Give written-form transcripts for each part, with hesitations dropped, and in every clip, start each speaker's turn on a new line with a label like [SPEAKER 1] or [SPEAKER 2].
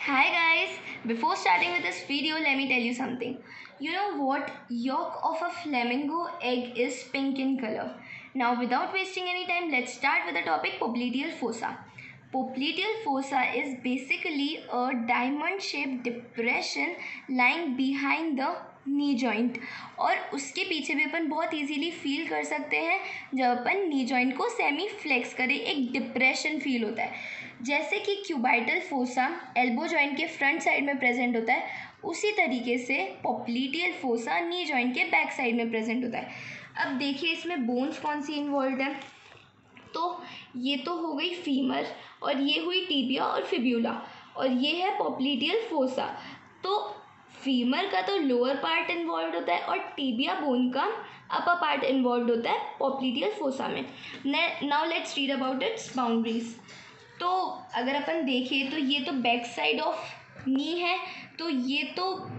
[SPEAKER 1] Hi guys, before starting with this video, let me tell you something. You know what? Yolk of a flamingo egg is pink in color. Now without wasting any time, let's start with the topic popliteal fossa. Popliteal fossa is basically a diamond shaped depression lying behind the knee joint और उसके पीछे भी अपन बहुत easily feel कर सकते हैं जब अपन knee joint को सेमी फ्लेक्स करें, एक डिप्रेशन फील होता है। जैसे कि क्यूबाइटल फोसा एल्बो जॉइंट के फ्रंट साइड में प्रेजेंट होता है, उसी तरीके से पॉप्लीटियल फोसा नी जॉइंट के बैक साइड में प्रेजेंट होता है। अब देखिए इसमें बोन्स कौन सी इन्वॉल्व है। तो ये तो हो गई फीमर और ये हुई टीबिया और फिब्यूला और ये है पॉप्लीटियल फोसा। तो फीमर का तो लोअर पार्ट इन्वॉल्व होता है और टीबिया बोन का अपर पार्ट इन्वॉल्व होता है पॉप्लीटियल फोसा में। Now let's read about it's boundaries. तो अगर अपन देखें तो ये तो बैक साइड ऑफ नी है, तो ये तो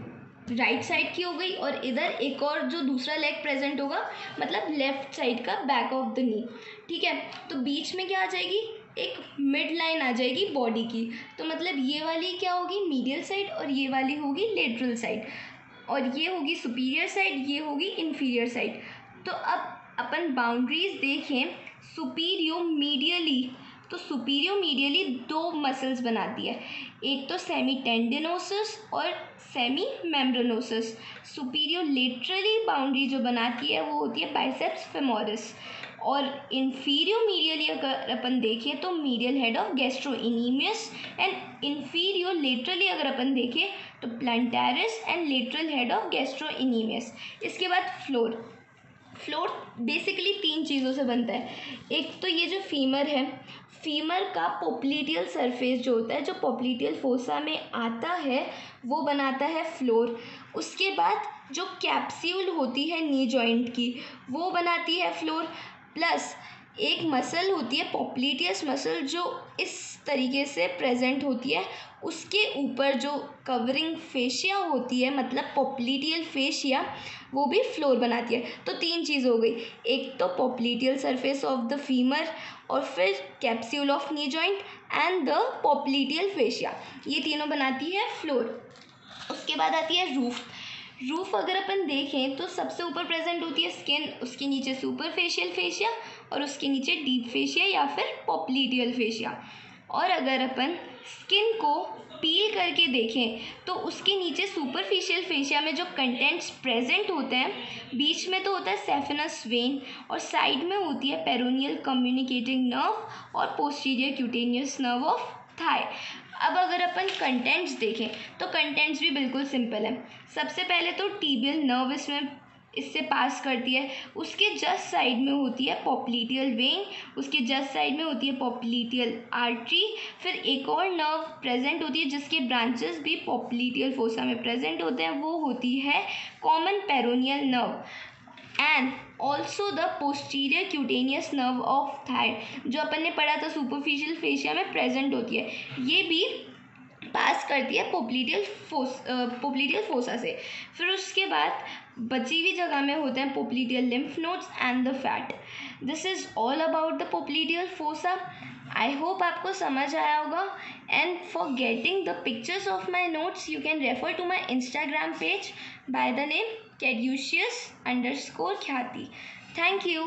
[SPEAKER 1] राइट साइड की हो गई और इधर एक और जो दूसरा लेग प्रेजेंट होगा मतलब लेफ्ट साइड का बैक ऑफ द नी। ठीक है, तो बीच में क्या आ जाएगी, एक मिड लाइन आ जाएगी बॉडी की। तो मतलब ये वाली क्या होगी, मीडियल साइड और ये वाली होगी लेटरल साइड और ये होगी सुपीरियर साइड, ये होगी इन्फीरियर साइड। तो अब अपन बाउंड्रीज देखें सुपीरियो मीडियली, तो सुपीरियो मीडियली दो मसल्स बनाती है, एक तो सेमी टेंडिनोसिस और सेमी मेम्ब्रेनोसिस। सुपीरियो लेटरली बाउंड्री जो बनाती है वो होती है बाइसेप्स फेमोरिस और इन्फीरियो मीडियली अगर अपन देखें तो medial head of gastrocnemius and inferolaterally अगर अपन देखें तो plantaris and lateral head of gastrocnemius. इसके बाद फ्लोर बेसिकली तीन चीज़ों से बनता है। एक तो ये जो फीमर है, फीमर का पोप्लीटियल सरफेस जो होता है, जो पोप्लीटियल फोसा में आता है वो बनाता है फ्लोर। उसके बाद जो कैप्सूल होती है नी जॉइंट की वो बनाती है फ्लोर, प्लस एक मसल होती है पोप्लीटियस मसल जो इस तरीके से प्रेजेंट होती है, उसके ऊपर जो कवरिंग फेशिया होती है मतलब पोप्लीटियल फेशिया वो भी फ्लोर बनाती है। तो तीन चीज़ हो गई, एक तो पोप्लीटियल सरफेस ऑफ द फीमर और फिर capsule of knee joint and the पोप्लीटियल fascia, ये तीनों बनाती है फ्लोर। उसके बाद आती है रूफ अगर अपन देखें तो सबसे ऊपर प्रेजेंट होती है स्किन, उसके नीचे सुपरफेशियल फेशिया और उसके नीचे डीप फेशिया या फिर पॉप्लीटियल फेशिया। और अगर अपन स्किन को पील करके देखें तो उसके नीचे सुपरफिशियल फेशिया में जो कंटेंट्स प्रेजेंट होते हैं, बीच में तो होता है सेफिनस वेन और साइड में होती है पेरोनियल कम्युनिकेटिंग नर्व और posterior cutaneous nerve of thigh. अब अगर अपन कंटेंट्स देखें तो कंटेंट्स भी बिल्कुल सिंपल है। सबसे पहले तो टीबियल नर्व इससे पास करती है, उसके जस्ट साइड में होती है पॉप्लीटियल वेन, उसके जस्ट साइड में होती है पॉप्लीटियल आर्टरी, फिर एक और नर्व प्रेजेंट होती है जिसके ब्रांचेस भी पॉप्लीटियल फोसा में प्रेजेंट होते हैं, वो होती है common peroneal nerve and also the posterior cutaneous nerve of thigh जो अपन ने पढ़ा था सुपरफिशियल फेशिया में प्रेजेंट होती है, ये भी पास करती है पोप्लीटियल फोसा से। फिर उसके बाद बची हुई जगह में होते हैं popliteal lymph nodes and the fat. This is all about the popliteal fossa. I hope आपको समझ आया होगा and for getting the pictures of my notes you can refer to my Instagram page by the name caduceus_ख्याति। Thank you.